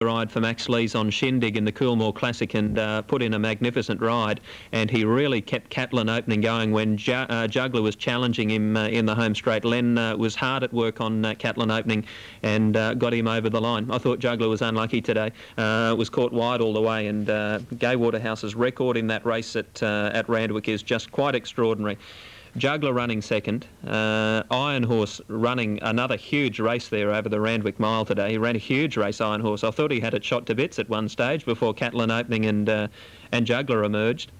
ride for Max Lees on Shindig in the Coolmore Classic and put in a magnificent ride, and he really kept Catlin Opening going when Juggler was challenging him in the home straight. Len was hard at work on Catlin Opening and got him over the line. I thought Juggler was unlucky today. Was caught wide all the way, and Gay Waterhouse's record in that race at Randwick is just quite extraordinary. Juggler running second, Iron Horse running another huge race there over the Randwick Mile today. He ran a huge race, Iron Horse. I thought he had it shot to bits at one stage before Catlin Opening and Juggler emerged.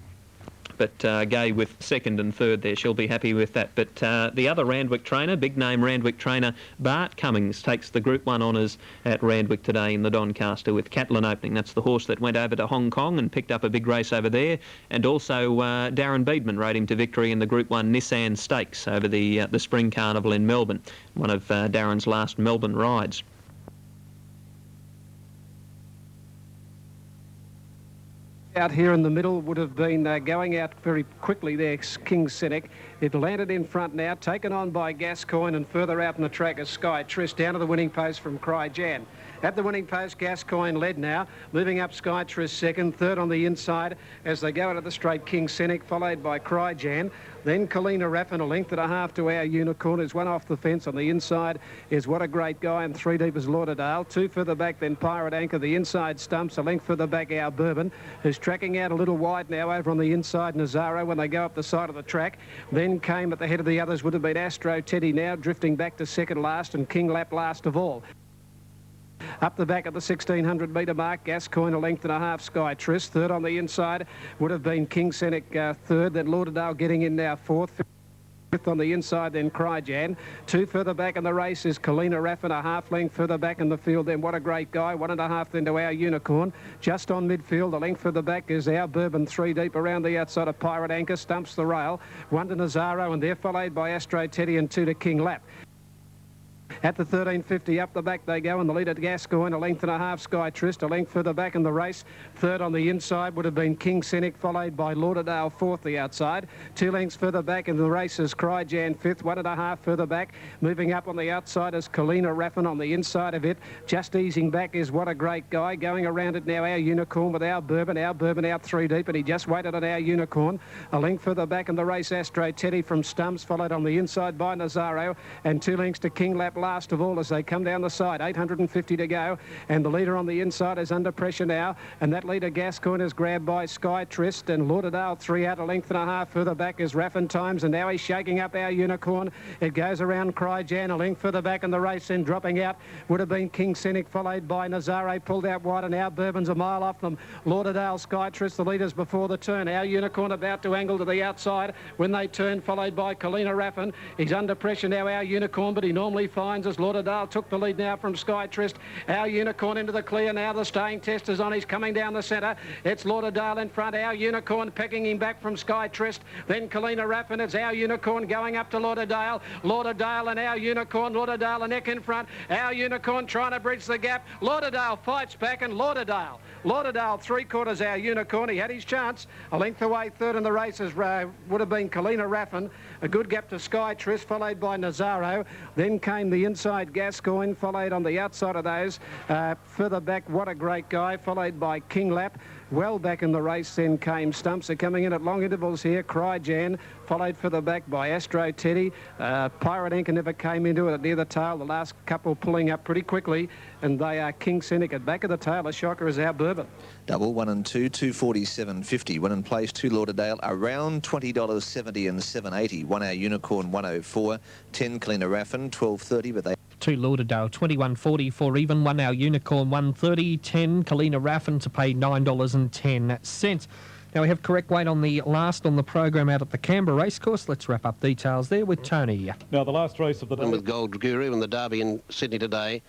But Gay with second and third there, she'll be happy with that. But the other Randwick trainer, big name Randwick trainer, Bart Cummings, takes the Group 1 honours at Randwick today in the Doncaster with Catlin Opening. That's the horse that went over to Hong Kong and picked up a big race over there. And also Darren Beedman rode him to victory in the Group 1 Nissan Stakes over the Spring Carnival in Melbourne, one of Darren's last Melbourne rides. Out here in the middle would have been going out very quickly there, King Scenic. It landed in front now, taken on by Gascoigne, and further out in the track is Sky Trist, down to the winning post from Cry Jan. At the winning post, Gascoigne led now, moving up Sky Trist second, third on the inside as they go into the straight, King Scenic, followed by Cry Jan. Then Kalina Raffin, a length and a half to Our Unicorn. There's one off the fence on the inside is What a Great Guy, and three deep is Lauderdale. Two further back, then Pirate Anchor. The inside stumps, a length further back, Our Bourbon, who's tracking out a little wide now over on the inside, Nazaro, when they go up the side of the track. Then came at the head of the others would have been Astro Teddy, now drifting back to second last, and King Lap last of all. Up the back at the 1600 metre mark, Gascoigne a length and a half, Sky Trist. Third on the inside would have been King Scenic third, then Lauderdale getting in now fourth. Fifth on the inside, then Cryjan. Two further back in the race is Kalina Raffin, a half length further back in the field, then What a Great Guy. 1.5 then to Our Unicorn. Just on midfield, a length further back is Our Bourbon, three deep around the outside of Pirate Anchor, stumps the rail. One to Nazaro, and they're followed by Astro Teddy and two to King Lap. At the 1350, up the back they go, and the leader to Gascoigne, a length and a half, Sky Trist, a length further back in the race. Third on the inside would have been King Scenic, followed by Lauderdale, fourth the outside. 2 lengths further back in the race is Cryjan, fifth. 1.5 further back. Moving up on the outside is Kalina Raffin on the inside of it. Just easing back is What a Great Guy. Going around it now, Our Unicorn with Our Bourbon. Our Bourbon out three deep, and he just waited on Our Unicorn. A length further back in the race, Astro Teddy from Stumps, followed on the inside by Nazaro, and 2 lengths to King Lap last of all as they come down the side. 850 to go, and the leader on the inside is under pressure now, and that leader Gascoigne is grabbed by Sky Trist, and Lauderdale 3 out, a length and a half further back is Raffin Times, and now he's shaking up Our Unicorn. It goes around Cryjan, a length further back in the race, and dropping out would have been King Scenic, followed by Nazaro, pulled out wide, and Our Bourbon's a mile off them. Lauderdale, Sky Trist, the leaders before the turn. Our Unicorn about to angle to the outside when they turn, followed by Kalina Raffin. He's under pressure now, Our Unicorn, but he normally finds as Lauderdale took the lead now from Sky Trist. Our Unicorn into the clear now. The staying test is on. He's coming down the centre. It's Lauderdale in front. Our Unicorn pecking him back from Sky Trist. Then Kalina Raffin. It's Our Unicorn going up to Lauderdale. Lauderdale and Our Unicorn. Lauderdale a neck in front. Our Unicorn trying to bridge the gap. Lauderdale fights back, and Lauderdale 3/4 Our Unicorn. He had his chance. A length away third in the race would have been Kalina Raffin. A good gap to Sky Trist, followed by Nazaro. Then came the inside Gascoigne, followed on the outside of those. Further back, What a Great Guy, followed by King Lap. Well back in the race then came Stumps. Are coming in at long intervals here. Cryjan, followed further back by Astro Teddy. Pirate Anchor never came into it near the tail. The last couple pulling up pretty quickly, and they are King Scenic. At back of the tail, a shocker is Our Bourbon. Double 1 and 2, 247.50. Win in place, 2 Lauderdale, around $20.70 and 7.80. 1 Our Unicorn, 104. 10 Kalina Raffin, 12.30, but they... 2 Lauderdale, 21.44 even. 1 Our Unicorn, 1.30. 10 Kalina Raffin to pay $9.10. Now we have correct weight on the last on the program out at the Canberra Racecourse. Let's wrap up details there with Tony. Now the last race of the day. With Gold Guru in the Derby in Sydney today.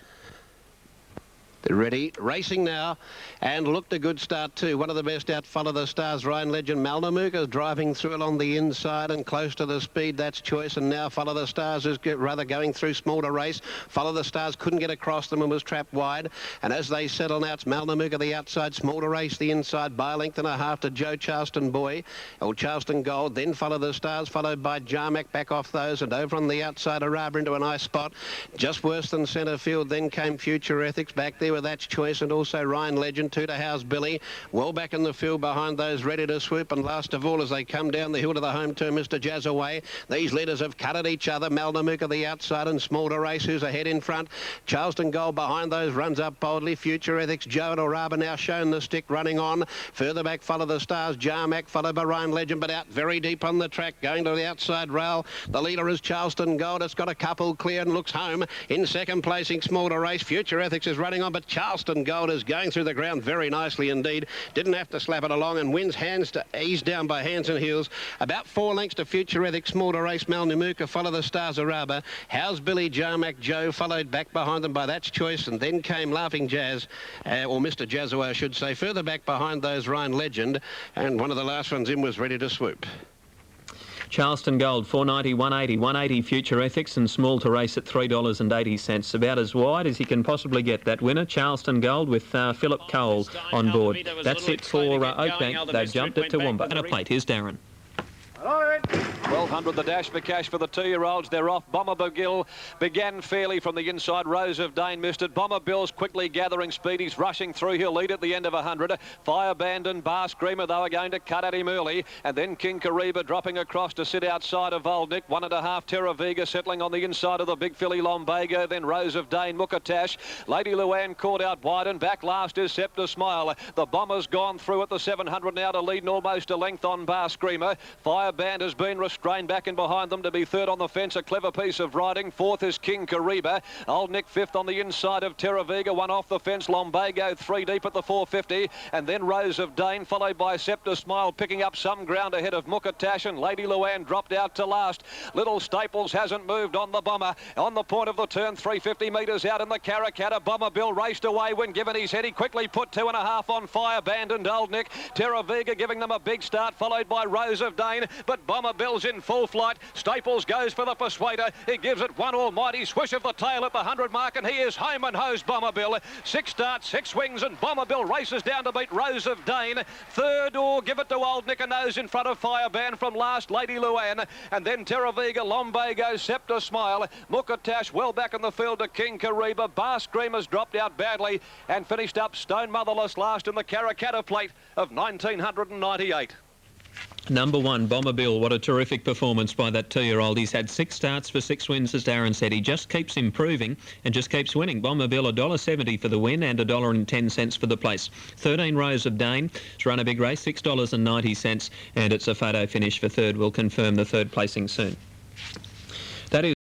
They're ready, racing now, and looked a good start too. One of the best out, Follow the Stars, Ryan Legend, Malnamuka driving through along the inside and close to the speed. That's choice, and now Follow the Stars is rather going through small to race. Follow the Stars couldn't get across them and was trapped wide. And as they settle now, it's Malnamuka the outside, small to race the inside by a length and a half to Joe Charleston Boy, or Charleston Gold. Then Follow the Stars, followed by Jarmac back off those, and over on the outside, Araba into a nice spot. Just worse than centre field. Then came Future Ethics back there with That's Choice and also Ryan Legend. 2 to How's Billy. Well back in the field behind those ready to swoop. And last of all, as they come down the hill to the home turn, Mr. Jazz away. These leaders have cut at each other. Malnamuka the outside and Small to Race, who's ahead in front. Charleston Gold behind those runs up boldly. Future Ethics, Joe and Oraba now shown the stick running on. Further back follow the Stars, Jarmac followed by Ryan Legend, but out very deep on the track, going to the outside rail. The leader is Charleston Gold. It's got a couple clear and looks home. In second placing, Small to Race. Future Ethics is running on, but Charleston Gold is going through the ground very nicely indeed. Didn't have to slap it along and wins hands to ease down by hands and heels. About 4 lengths to Future Ethics, Small to Race, Malnamuka follow the Stars, Oraba. How's Billy, Jarmac, Joe followed back behind them by That's Choice, and then came Laughing Jazz, or Mr. Jazzaway I should say. Further back behind those Ryan Legend, and one of the last ones in was Ready to Swoop. Charleston Gold, 490, 180, 180 Future Ethics, and Small to Race at $3.80. About as wide as he can possibly get, that winner. Charleston Gold with Philip Cole on board. That's it for Oakbank. They've jumped it to Toowoomba. And a plate. Here's Darren. 1200 the dash for cash for the 2-year-olds. They're off. Bomber Bill began fairly from the inside. Rose of Dane missed it. Bomber Bill's quickly gathering speed. He's rushing through. He'll lead at the end of 100. Fireband and Bar Screamer, they were going to cut at him early. And then King Kariba dropping across to sit outside of Volnick. 1.5 Terra Vega settling on the inside of the big filly Lombago. Then Rose of Dane, Mukatash. Lady Luann caught out wide, and back last is Scepter Smile. The Bomber's gone through at the 700 now to lead almost a length on Bar Screamer. Fireband has been restrained back in behind them to be third on the fence. A clever piece of riding. Fourth is King Kariba. Old Nick fifth on the inside of Terra Vega. One off the fence. Lombago 3 deep at the 450. And then Rose of Dane followed by Scepter Smile picking up some ground ahead of Mukatash, and Lady Luann dropped out to last. Little Staples hasn't moved on the Bomber. On the point of the turn, 350 metres out in the Caracatta. Bomber Bill raced away when given his head. He quickly put 2.5 on Fireband and Old Nick. Terra Vega giving them a big start, followed by Rose of Dane. But Bomber Bill's in full flight. Staples goes for the Persuader. He gives it one almighty swish of the tail at the 100 mark, and he is home and hosed Bomber Bill. 6 starts, 6 wings, and Bomber Bill races down to beat Rose of Dane. Third, or give it to Old Nick, a nose in front of Fireband from last Lady Luann. And then Terra Vega, Lombago, Scepter Smile. Mukatash well back in the field to King Kariba. Bar Screamers dropped out badly and finished up Stone Motherless last in the Caracatta plate of 1998. Number 1, Bomber Bill. What a terrific performance by that 2-year-old. He's had 6 starts for 6 wins, as Darren said. He just keeps improving and just keeps winning. Bomber Bill, $1.70 for the win and $1.10 for the place. 13, Rose of Dane. It's run a big race, $6.90, and it's a photo finish for third. We'll confirm the third placing soon. That is